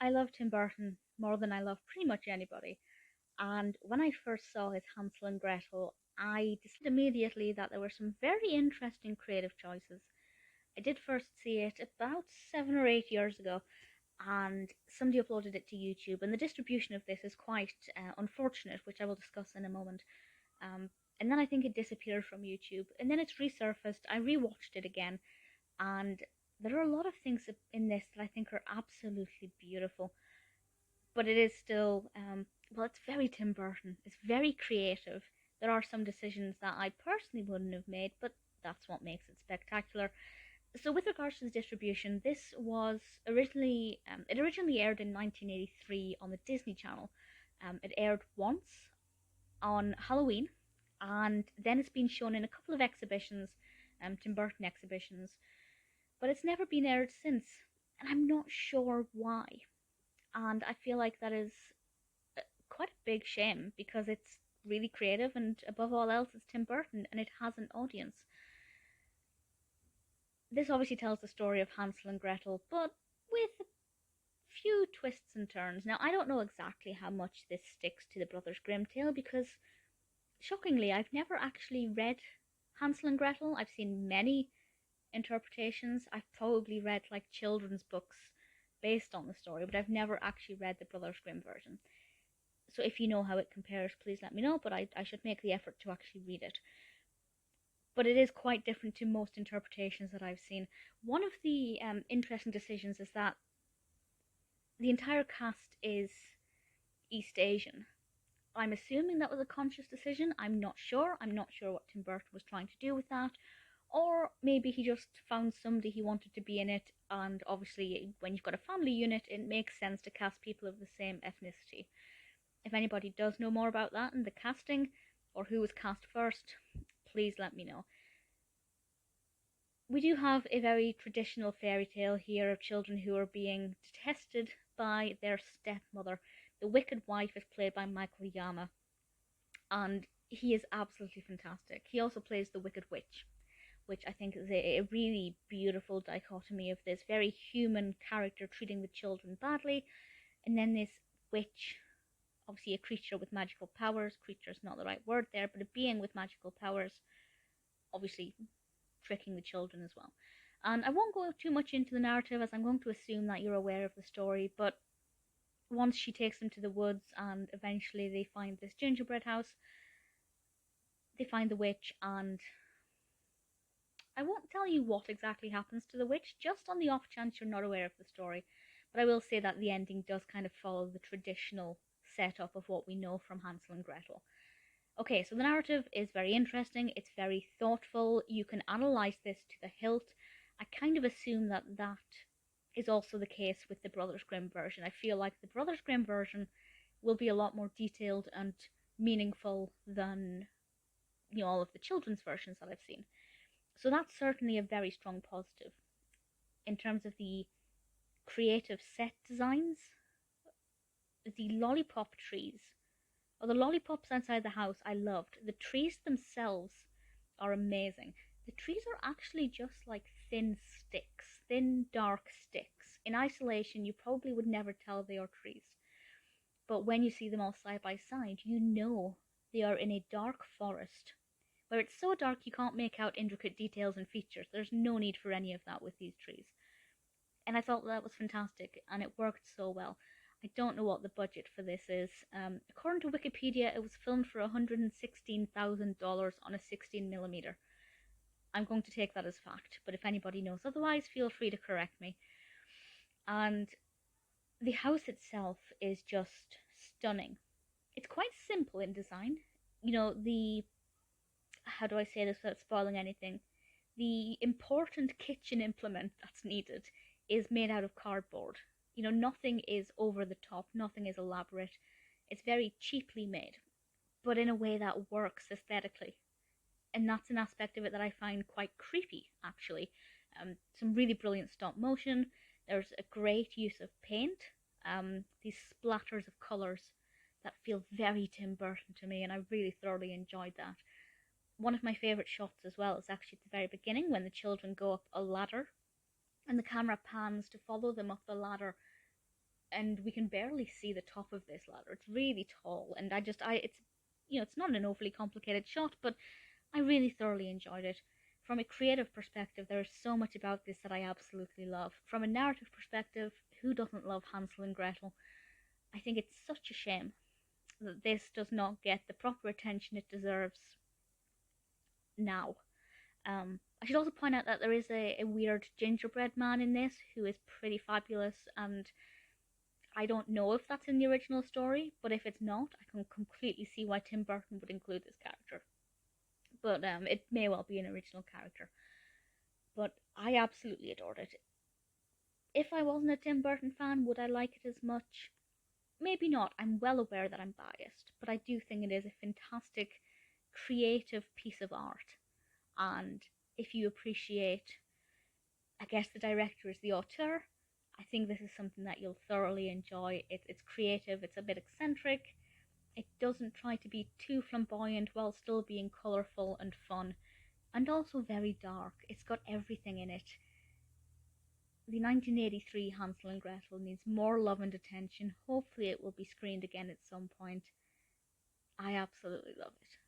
I love Tim Burton more than I love pretty much anybody. And when I first saw his Hansel and Gretel, I decided immediately that there were some very interesting creative choices. I did first see it about 7 or 8 years ago, and somebody uploaded it to YouTube. And the distribution of this is quite unfortunate, which I will discuss in a moment. Um, and then I think it disappeared from YouTube, and then it's resurfaced. I rewatched it again, and there are a lot of things in this that I think are absolutely beautiful. But it is still, well, it's very Tim Burton. It's very creative. There are some decisions that I personally wouldn't have made, but that's what makes it spectacular. So, with regards to the distribution, this was originally it originally aired in 1983 on the Disney Channel. It aired once on Halloween, and then it's been shown in a couple of exhibitions, Tim Burton exhibitions, but it's never been aired since, and I'm not sure why. And I feel like that is quite a big shame because it's really creative, and above all else, it's Tim Burton and it has an audience. This obviously tells the story of Hansel and Gretel, but with a few twists and turns. Now, I don't know exactly how much this sticks to the Brothers Grimm tale because, shockingly, I've never actually read Hansel and Gretel. I've seen many interpretations. I've probably read like children's books based on the story, but I've never actually read the Brothers Grimm version. So if you know how it compares, please let me know, but I should make the effort to actually read it. But it is quite different to most interpretations that I've seen. One of the interesting decisions is that the entire cast is East Asian. I'm assuming that was a conscious decision. I'm not sure. I'm not sure what Tim Burton was trying to do with that. Or maybe he just found somebody he wanted to be in it, and obviously, when you've got a family unit, it makes sense to cast people of the same ethnicity. If anybody does know more about that and the casting, or who was cast first, please let me know. We do have a very traditional fairy tale here of children who are being detested by their stepmother. The wicked wife is played by Michael Yama, and he is absolutely fantastic. He also plays the wicked witch, which I think is a really beautiful dichotomy of this very human character treating the children badly, and then this witch, obviously a creature with magical powers. Creature is not the right word there, but a being with magical powers, obviously tricking the children as well. And I won't go too much into the narrative as I'm going to assume that you're aware of the story, but once she takes them to the woods and eventually they find this gingerbread house, they find the witch, and I won't tell you what exactly happens to the witch, just on the off chance you're not aware of the story. But I will say that the ending does kind of follow the traditional setup of what we know from Hansel and Gretel. Okay, so the narrative is very interesting, it's very thoughtful, you can analyse this to the hilt. I kind of assume that that is also the case with the Brothers Grimm version. I feel like the Brothers Grimm version will be a lot more detailed and meaningful than all of the children's versions that I've seen. So that's certainly a very strong positive. In terms of the creative set designs, the lollipop trees, or the lollipops outside the house, I loved. The trees themselves are amazing. The trees are actually just like thin sticks, thin dark sticks. In isolation, you probably would never tell they are trees. But when you see them all side by side, you know they are in a dark forest where it's so dark you can't make out intricate details and features. There's no need for any of that with these trees. And I thought that was fantastic, and it worked so well. I don't know what the budget for this is. According to Wikipedia, it was filmed for $116,000 on a 16mm. I'm going to take that as fact, but if anybody knows otherwise, feel free to correct me. And the house itself is just stunning. It's quite simple in design. How do I say this without spoiling anything? The important kitchen implement that's needed is made out of cardboard. Nothing is over the top, nothing is elaborate. It's very cheaply made, but in a way that works aesthetically. And that's an aspect of it that I find quite creepy, actually. Some really brilliant stop motion. There's a great use of paint, these splatters of colours that feel very Tim Burton to me, and I really thoroughly enjoyed that. One of my favourite shots as well is actually at the very beginning when the children go up a ladder and the camera pans to follow them up the ladder and we can barely see the top of this ladder. It's really tall, and it's, it's not an overly complicated shot, but I really thoroughly enjoyed it. From a creative perspective, there is so much about this that I absolutely love. From a narrative perspective, who doesn't love Hansel and Gretel? I think it's such a shame that this does not get the proper attention it deserves now. I should also point out that there is a weird gingerbread man in this who is pretty fabulous, and I don't know if that's in the original story, but if it's not, I can completely see why Tim Burton would include this character. But it may well be an original character. But I absolutely adored it. If I wasn't a Tim Burton fan, would I like it as much? Maybe not. I'm well aware that I'm biased, but I do think it is a fantastic, creative piece of art. And if you appreciate, I guess the director is the auteur, I think this is something that you'll thoroughly enjoy. It's creative, it's a bit eccentric, it doesn't try to be too flamboyant while still being colourful and fun, and also very dark. It's got everything in it. The 1983 Hansel and Gretel needs more love and attention. Hopefully it will be screened again at some point. I absolutely love it.